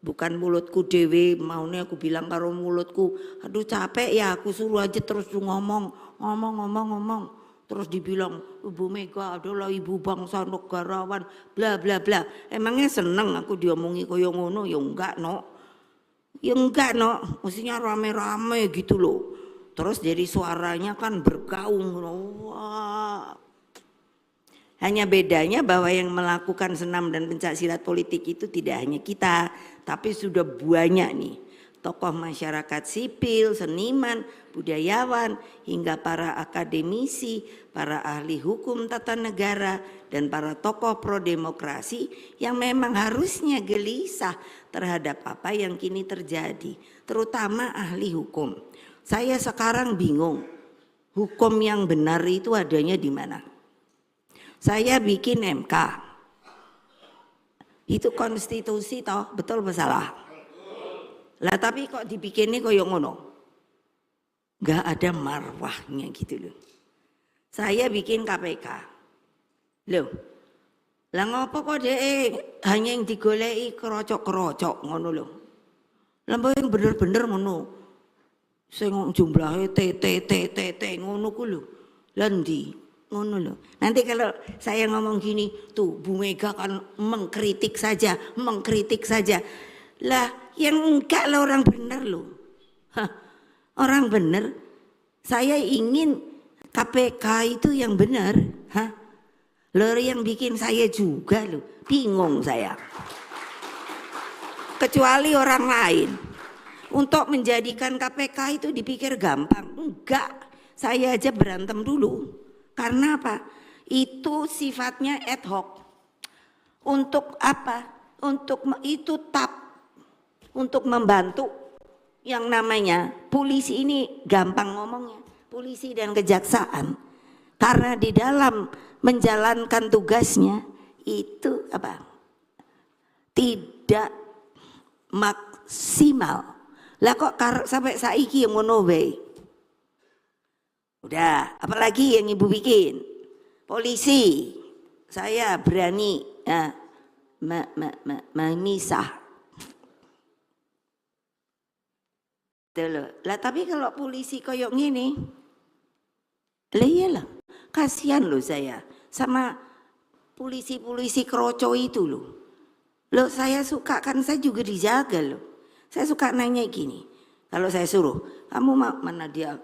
bukan mulutku dewe, maunya aku bilang karo mulutku, aduh capek ya aku suruh aja terus ngomong. Terus dibilang Ibu Mega adalah ibu bangsa negarawan bla bla bla. Emangnya seneng aku diomongi koyo ngono? Ya enggak no. Ya enggak no, mestinya rame-rame gitu loh. Terus dari suaranya kan bergaung. Wah. Hanya bedanya bahwa yang melakukan senam dan pencaksilat politik itu tidak hanya kita, tapi sudah banyak nih. Tokoh masyarakat sipil, seniman, budayawan, hingga para akademisi, para ahli hukum tata negara, dan para tokoh pro-demokrasi yang memang harusnya gelisah terhadap apa yang kini terjadi, terutama ahli hukum. Saya sekarang bingung, hukum yang benar itu adanya di mana? Saya bikin MK, itu konstitusi toh, betul apa salah? Lah tapi kok dibikinnya koyo ngono? Gak ada marwahnya gitu loh. Saya bikin KPK. Loh, lah ngopo kok dek hanya yang digoleki kerocok-kerocok ngono loh. Lah yang bener-bener ngono. Sing jumlahe t ngono ku lho. Lah ndi? Ngono loh. Nanti kalau saya ngomong gini, tuh Bu Mega kan mengkritik saja. Lah yang enggak lah orang benar loh. Orang benar. Saya ingin KPK itu yang benar. Loh yang bikin saya juga loh. Bingung saya. Kecuali orang lain. Untuk menjadikan KPK itu dipikir gampang. Enggak. Saya aja berantem dulu. Karena apa? Itu sifatnya ad hoc. Untuk apa? Untuk membantu yang namanya polisi ini gampang ngomongnya. Polisi dan kejaksaan. Karena di dalam menjalankan tugasnya itu apa? Tidak maksimal. Lah kok sampai saiki yang ngono wae. Udah, apalagi yang ibu bikin? Polisi, saya berani memisah. Lah tapi kalau polisi koyok gini, lah iyalah, kasihan loh saya sama polisi-polisi keroco itu loh. Loh saya suka kan saya juga dijaga loh. Saya suka nanya gini, kalau saya suruh, kamu mana dia?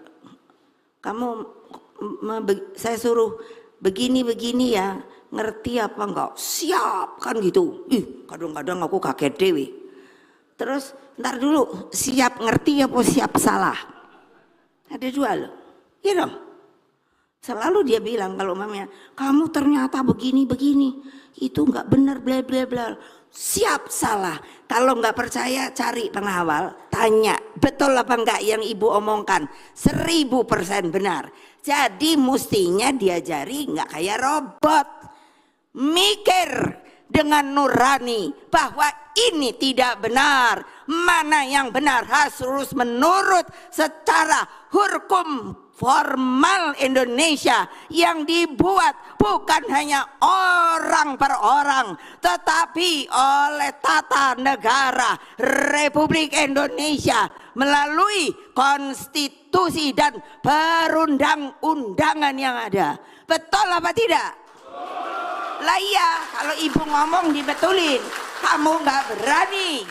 Saya suruh begini ya, ngerti apa enggak? Siap kan gitu. Kadang-kadang aku kaget dewe. Terus ntar dulu, siap ngerti apa siap salah? Ada dua loh. Iya dong. Selalu dia bilang kalau mamanya, kamu ternyata begini, itu enggak benar bla bla bla. Siap salah. Kalau enggak percaya cari pengawal, tanya betul apa enggak yang ibu omongkan. 1000% benar. Jadi mestinya diajari enggak kayak robot. Mikir dengan nurani bahwa ini tidak benar. Mana yang benar harus menurut secara hukum formal Indonesia yang dibuat bukan hanya orang per orang tetapi oleh tata negara Republik Indonesia melalui konstitusi dan perundang-undangan yang ada. Betul apa tidak? Lah iya, kalau ibu ngomong dibetulin, kamu nggak berani.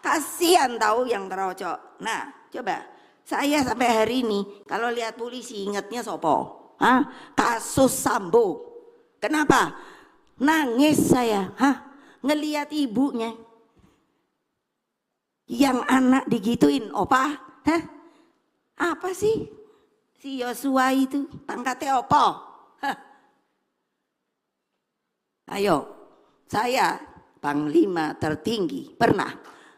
Kasihan tahu yang terocok. Nah, coba saya sampai hari ini kalau lihat polisi ingatnya sopo? Kasus Sambo. Kenapa? Nangis saya, ngelihat ibunya yang anak digituin, opa, apa sih si Yosua itu pangkatnya opo? Ayo, saya Panglima tertinggi pernah,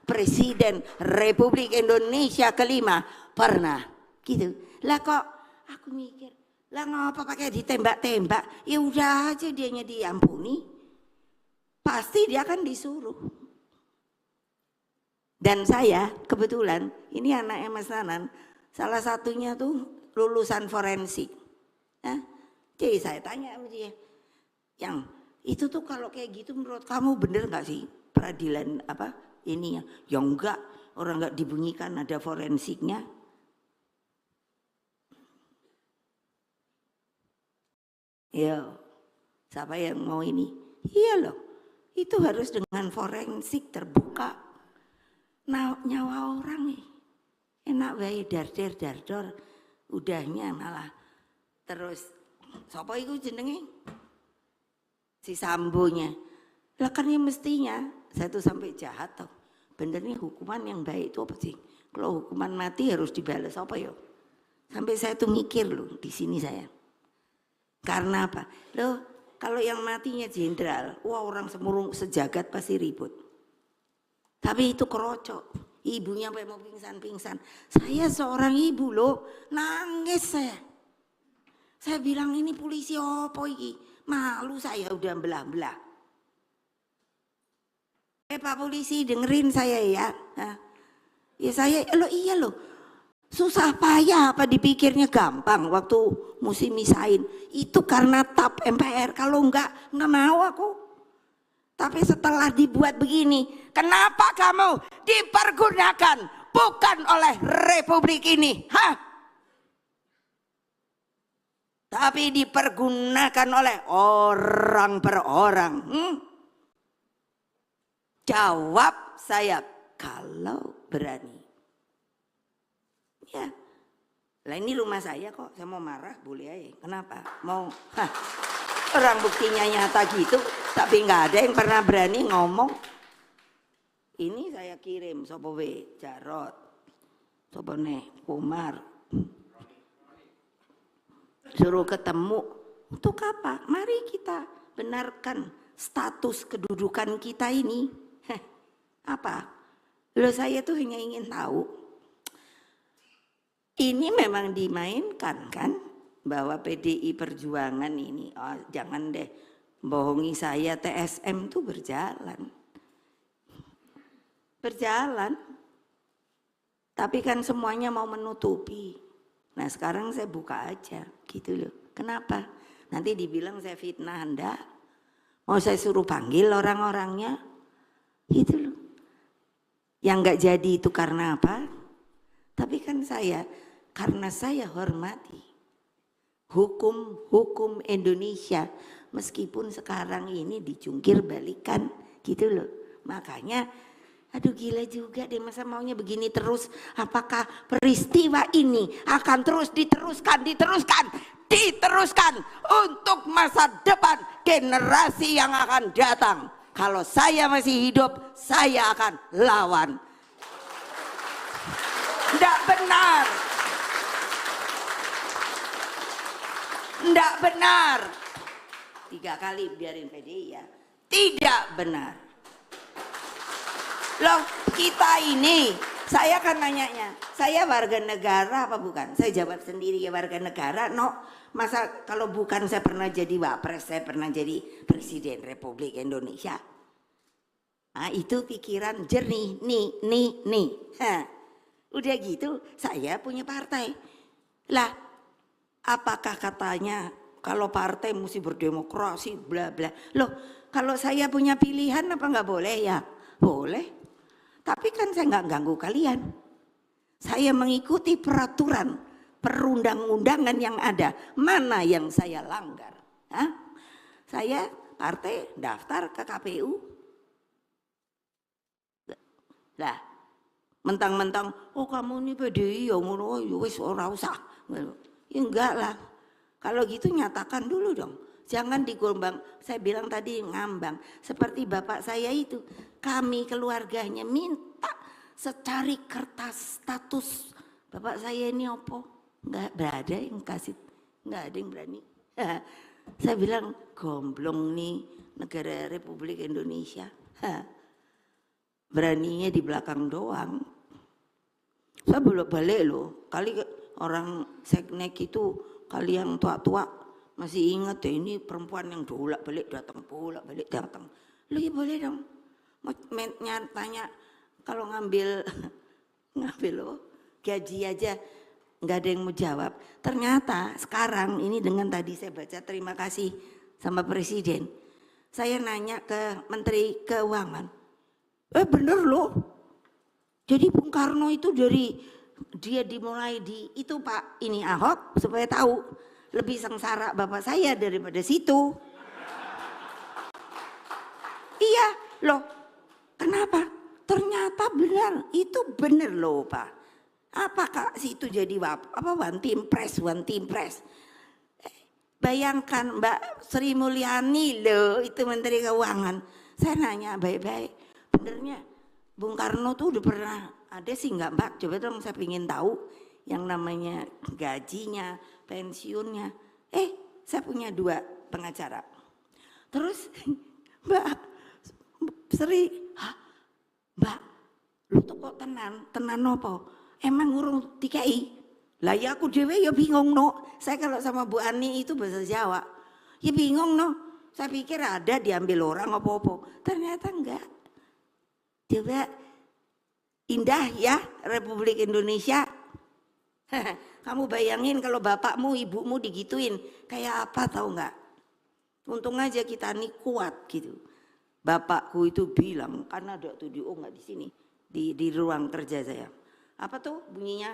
Presiden Republik Indonesia kelima pernah, gitu. Lah kok aku mikir, lah ngapa pakai ditembak-tembak? Ya udah aja dianya diampuni, pasti dia akan disuruh. Dan saya kebetulan ini anaknya Mas Nanan, salah satunya tuh lulusan forensik. Jadi saya tanya sama dia, yang itu tuh kalau kayak gitu menurut kamu bener nggak sih? peradilan apa ini ya enggak, orang enggak dibunyikan ada forensiknya. Ya, siapa yang mau ini? Iya loh, itu harus dengan forensik terbuka. Nah, nyawa orang nih, enak bae dardor, udahnya malah terus. Sapa iku jenenge? Si Sambonya. Lah kan ya mestinya satu sampai jahat toh. Benernya hukuman yang baik itu apa sih? Kalau hukuman mati harus dibalas apa ya? Sampai saya tuh mikir loh di sini saya. Karena apa? Loh, kalau yang matinya jenderal, wah orang semurung sejagat pasti ribut. Tapi itu kerocok. Ibunya sampai mau pingsan-pingsan. Saya seorang ibu loh, nangis saya. Saya bilang ini polisi apa iki? Malu saya udah belah-belah. Pak polisi dengerin saya ya. Ya saya, lo iya loh. Susah payah apa dipikirnya gampang waktu mesti misahin. Itu karena tap MPR. Kalau enggak mau aku. Tapi setelah dibuat begini, kenapa kamu dipergunakan bukan oleh Republik ini? Tapi dipergunakan oleh orang per orang. Jawab saya kalau berani. Ya, lah ini rumah saya kok, saya mau marah boleh aja. Kenapa? Mau, orang buktinya nyata gitu, tapi nggak ada yang pernah berani ngomong. Ini saya kirim, sopo we, Jarot, sopo nih, Kumar, suruh ketemu. Untuk apa? Mari kita benarkan status kedudukan kita ini. Apa? Loh saya tuh hanya ingin tahu. Ini memang dimainkan kan bahwa PDI Perjuangan ini, oh, jangan deh bohongi saya, TSM tuh berjalan. Tapi kan semuanya mau menutupi. Nah sekarang saya buka aja gitu loh. Kenapa? Nanti dibilang saya fitnah Anda. Mau saya suruh panggil orang-orangnya gitu loh. Yang gak jadi itu karena apa? Tapi kan karena saya hormati hukum Indonesia meskipun sekarang ini dijungkir balikan gitu loh. Makanya aduh gila juga deh, masa maunya begini terus. Apakah peristiwa ini akan terus diteruskan untuk masa depan generasi yang akan datang? Kalau saya masih hidup, saya akan lawan. Nggak benar. 3 kali biarin PDI ya. Tidak benar. Loh kita ini, saya kan nanyanya, saya warga negara apa bukan? Saya jawab sendiri ya warga negara. No, masa kalau bukan saya pernah jadi wapres, saya pernah jadi Presiden Republik Indonesia. Nah itu pikiran jernih, nih. Udah gitu saya punya partai. Lah apakah katanya kalau partai mesti berdemokrasi bla bla. Loh kalau saya punya pilihan apa nggak boleh ya? Boleh. Tapi kan saya nggak ganggu kalian. Saya mengikuti peraturan perundang-undangan yang ada. Mana yang saya langgar? Saya partai daftar ke KPU. Lah mentang-mentang oh kamu ini PDI ya ngono wis ora usah. Ya enggak lah. Kalau gitu nyatakan dulu dong. Jangan digombang. Saya bilang tadi ngambang. Seperti bapak saya itu. Kami keluarganya minta secari kertas status. Bapak saya ini apa? Enggak ada yang kasih. Enggak ada yang berani. Saya bilang gomblong nih negara Republik Indonesia. Beraninya di belakang doang. Saya bolak-balik loh. Kali orang seknek itu kali yang tua-tua masih ingat ya ini perempuan yang bolak-balik datang. Lu ya boleh dong. Tanya kalau ngambil loh, gaji aja nggak ada yang mau jawab. Ternyata sekarang ini dengan tadi saya baca terima kasih sama Presiden. Saya nanya ke Menteri Keuangan. Bener loh. Jadi Bung Karno itu dia dimulai di itu Pak, ini Ahok supaya tahu lebih sengsara bapak saya daripada situ. Iya loh, kenapa? Ternyata benar, itu benar loh Pak. Apakah situ jadi one team press. Bayangkan Mbak Sri Mulyani loh, itu Menteri Keuangan. Saya nanya baik-baik, benernya Bung Karno tuh udah pernah ada sih nggak Mbak? Coba dong saya ingin tahu yang namanya gajinya, pensiunnya. Saya punya 2 pengacara. Terus Mbak Sri, Mbak, lu tuh kok tenan apa? Emang urung dikai? Lah ya aku dewe ya bingung no. Saya kalau sama Bu Ani itu bahasa Jawa, ya bingung no. Saya pikir ada diambil orang apa-apa. Ternyata enggak. Coba indah ya Republik Indonesia. Kamu bayangin kalau bapakmu, ibumu digituin, kayak apa tahu nggak? Untung aja kita nih kuat gitu. Bapakku itu bilang, karena ada tuh nggak di sini, di ruang kerja saya. Apa tuh bunyinya?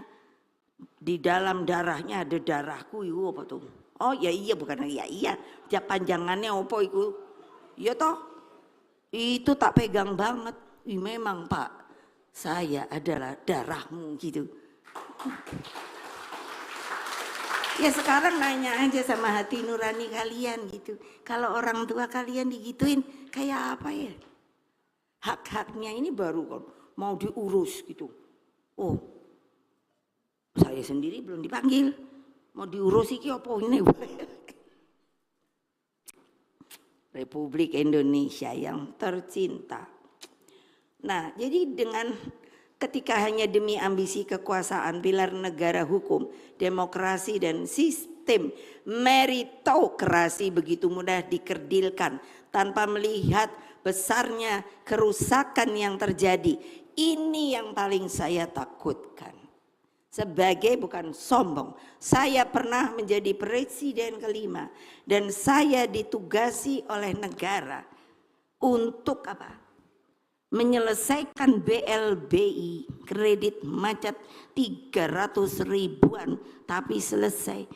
Di dalam darahnya ada darahku, itu apa tuh? Oh ya iya, bukan ya iya. Panjangannya apa itu? Ya toh, itu tak pegang banget. Memang Pak, saya adalah darahmu gitu. Ya sekarang nanya aja sama hati nurani kalian gitu. Kalau orang tua kalian digituin kayak apa ya? Hak-haknya ini baru kan mau diurus gitu. Oh, saya sendiri belum dipanggil. Mau diurus iki apa ini? Republik Indonesia yang tercinta. Nah, jadi dengan ketika hanya demi ambisi kekuasaan, pilar negara hukum, demokrasi dan sistem meritokrasi begitu mudah dikerdilkan tanpa melihat besarnya kerusakan yang terjadi. Ini yang paling saya takutkan. Sebagai bukan sombong, saya pernah menjadi presiden kelima dan saya ditugasi oleh negara untuk apa? Menyelesaikan BLBI, kredit macet 300 ribuan, tapi selesai.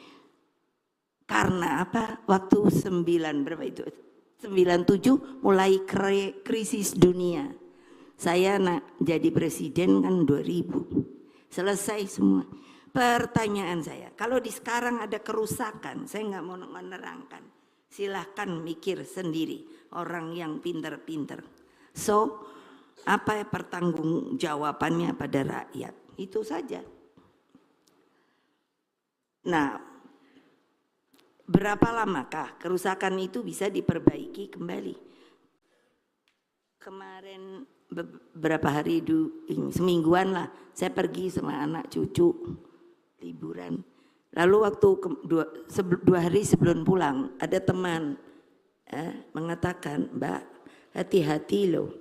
Karena apa? Waktu 97 mulai krisis dunia. Saya jadi presiden kan 2000. Selesai semua. Pertanyaan saya, kalau di sekarang ada kerusakan, saya nggak mau menerangkan. Silahkan mikir sendiri, orang yang pinter-pinter. So, apa pertanggung jawabannya pada rakyat? Itu saja. Nah, berapa lamakah kerusakan itu bisa diperbaiki kembali? Kemarin beberapa hari semingguan lah saya pergi sama anak cucu liburan. Lalu waktu 2 hari sebelum pulang ada teman mengatakan, Mbak hati-hati loh.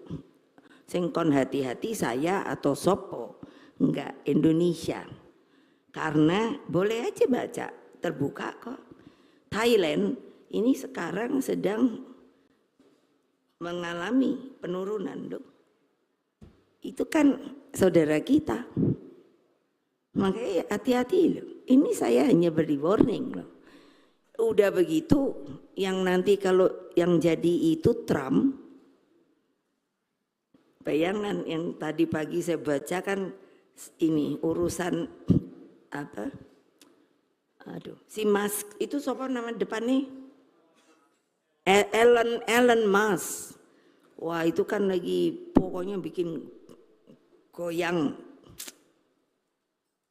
Singkon hati-hati saya atau sopo, enggak Indonesia. Karena boleh aja baca, terbuka kok. Thailand ini sekarang sedang mengalami penurunan loh. Itu kan saudara kita. Makanya hati-hati loh. Ini saya hanya beri warning loh. Udah begitu yang nanti kalau yang jadi itu Trump. Bayangan yang tadi pagi saya baca kan ini urusan apa? Aduh, si Musk itu siapa nama depannya? Elon Musk. Wah, itu kan lagi pokoknya bikin goyang.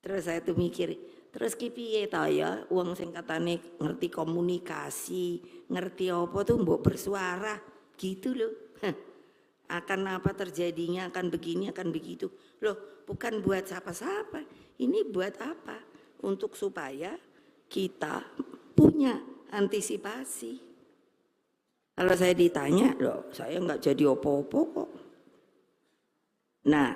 Terus saya tuh mikir, terus piye ta ya wong sing katane ngerti komunikasi, ngerti apa tuh mbok bersuara gitu loh. Akan apa terjadinya, akan begini, akan begitu. Loh, bukan buat siapa-siapa. Ini buat apa? Untuk supaya kita punya antisipasi. Kalau saya ditanya, loh saya nggak jadi opo-opo kok. Nah,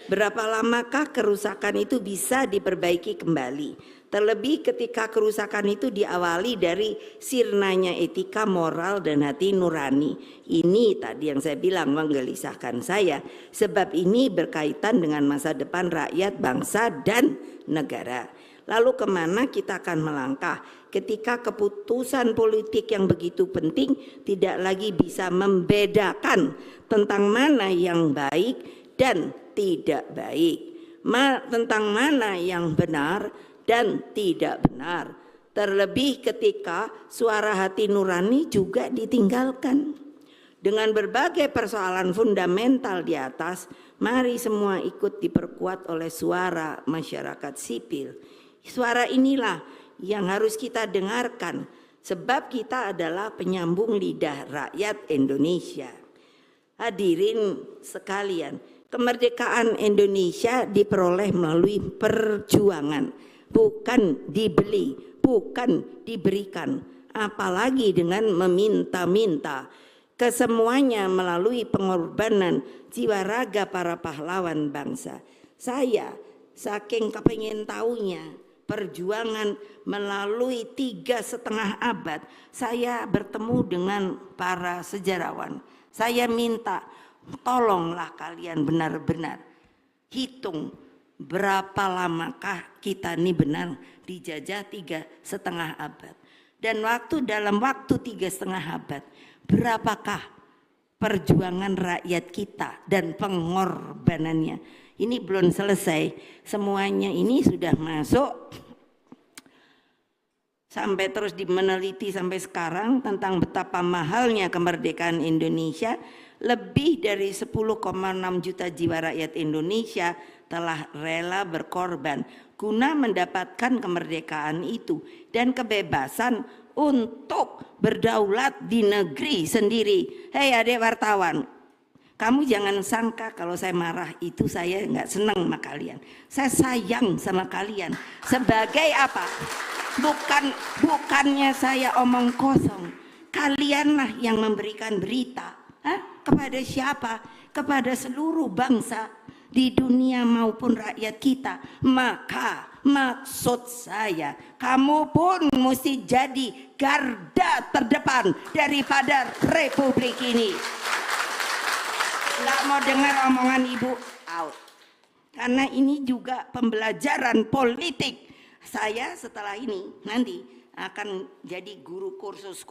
Berapa lamakah kerusakan itu bisa diperbaiki kembali? Terlebih ketika kerusakan itu diawali dari sirnanya etika, moral, dan hati nurani. Ini tadi yang saya bilang menggelisahkan saya. Sebab ini berkaitan dengan masa depan rakyat, bangsa, dan negara. Lalu kemana kita akan melangkah ketika keputusan politik yang begitu penting tidak lagi bisa membedakan tentang mana yang baik dan tidak baik, tentang mana yang benar dan tidak benar. Terlebih ketika suara hati nurani juga ditinggalkan. Dengan berbagai persoalan fundamental di atas, mari semua ikut diperkuat oleh suara masyarakat sipil. Suara inilah yang harus kita dengarkan, sebab kita adalah penyambung lidah rakyat Indonesia. Hadirin sekalian, kemerdekaan Indonesia diperoleh melalui perjuangan, bukan dibeli, bukan diberikan, apalagi dengan meminta-minta. Kesemuanya melalui pengorbanan jiwa raga para pahlawan bangsa. Saya saking kepengen tahunya perjuangan melalui 3,5 abad, saya bertemu dengan para sejarawan. Saya minta tolonglah kalian benar-benar hitung berapa lamakah kita ini benar dijajah 3,5 abad. Dan dalam waktu 3,5 abad, berapakah perjuangan rakyat kita dan pengorbanannya. Ini belum selesai, semuanya ini sudah masuk sampai terus meneliti sampai sekarang tentang betapa mahalnya kemerdekaan Indonesia. Lebih dari 10,6 juta jiwa rakyat Indonesia telah rela berkorban guna mendapatkan kemerdekaan itu dan kebebasan untuk berdaulat di negeri sendiri. Hei adik wartawan, kamu jangan sangka kalau saya marah itu saya nggak senang sama kalian. Saya sayang sama kalian. Sebagai apa? Bukannya saya omong kosong. Kalianlah yang memberikan berita. Kepada siapa? Kepada seluruh bangsa di dunia maupun rakyat kita. Maka maksud saya, kamu pun mesti jadi garda terdepan daripada republik ini. Nggak mau dengar omongan ibu, out. Karena ini juga pembelajaran politik. Saya setelah ini nanti akan jadi guru kursus